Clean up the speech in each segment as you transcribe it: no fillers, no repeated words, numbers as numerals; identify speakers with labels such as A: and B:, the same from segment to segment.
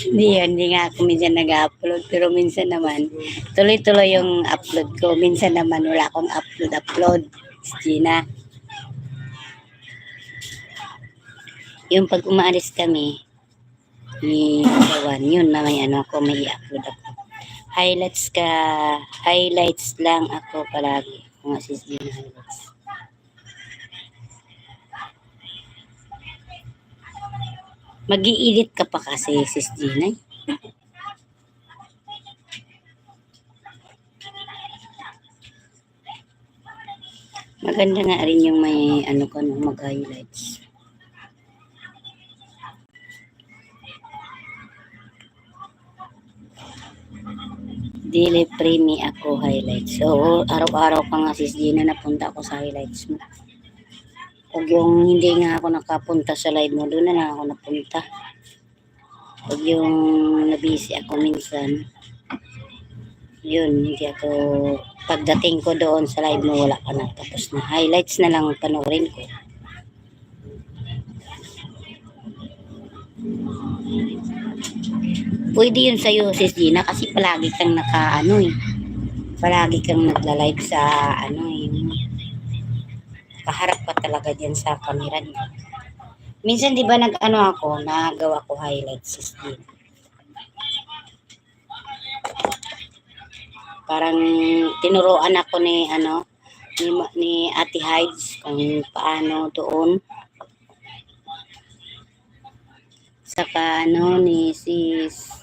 A: Hindi nga ako minsan nag-upload. Pero minsan naman, tuloy-tuloy yung upload ko. Minsan naman wala akong upload. Gina. Yung pag umaalis kami, ni Gawan, yun na may ano ako, may i-upload ako. Highlights lang ako palagi. Mga sis Gina highlights. Mag-i-edit ka pa kasi, sis Gina. Maganda nga rin yung may ano ko no, mag-highlights. Dili premi ako highlights. So, araw-araw pa nga sis Gina napunta ako sa highlights mo. Pag yung hindi nga ako nakapunta sa live mo, doon na lang ako napunta. Pag yung nabisi ako minsan, yun, hindi ako, pagdating ko doon sa live mo, wala ka na. Tapos na, highlights na lang panoorin ko. Pwede yun sa'yo, sis Gina, kasi palagi kang palagi kang nagla-live sa kaharap ka talaga dyan sa camera niya. Minsan di ba nagawa ko highlights, sis Gina. Parang tinuruan ako ni Ate Hides kung paano doon. Saka ni sis.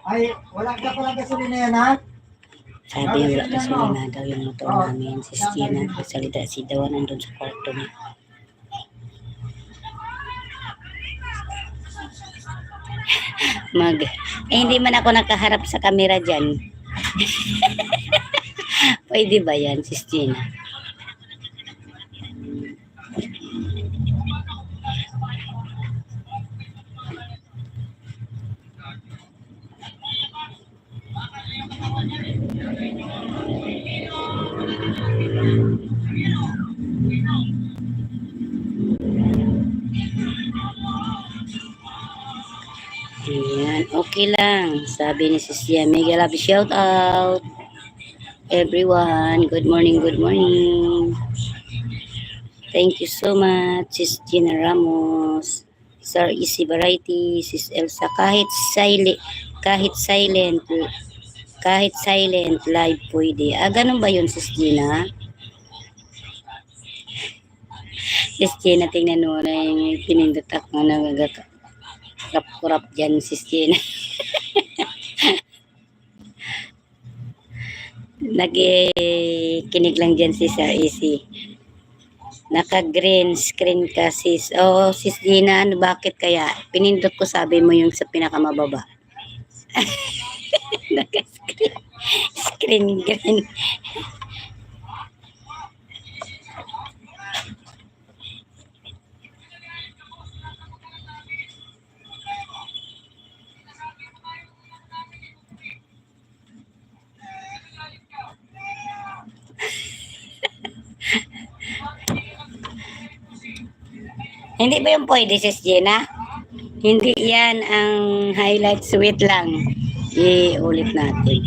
B: Ay, wala ka pala gasolina yan, ha?
A: Sabi niya wala gasolina daw yung motor namin. Sis Gina, salita si Dawan nandun sa kwarto niya. Hindi man ako nakaharap sa camera dyan. Pwede ba yan, sis Gina? Ayan, okay lang. Sabi ni Sis Yami, love shout out. Everyone, good morning, good morning. Thank you so much, Sis Gina Ramos, Sir Easy Variety, Sis Elsa, kahit silent live pwede. Ganun ba yun, Sis Gina? Sis Gina, tingnan mo na yung pinindot ako na kurap dyan, sis Gina. Nakikinig lang dyan si Sir Easy. Naka-green screen ka, sis. Oh, sis Gina, bakit kaya? Pinindot ko, sabi mo yung sa pinakamababa. Naka-screen green. Hindi ba yung pwede, sis Gina? Hindi yan ang highlights. Wait lang. I-ulit natin.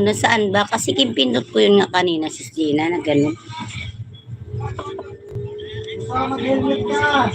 A: Nasaan ba? Kasi kimpindot ko yun nga kanina, sis Gina, na gano'n.
B: Mag-helmet ka.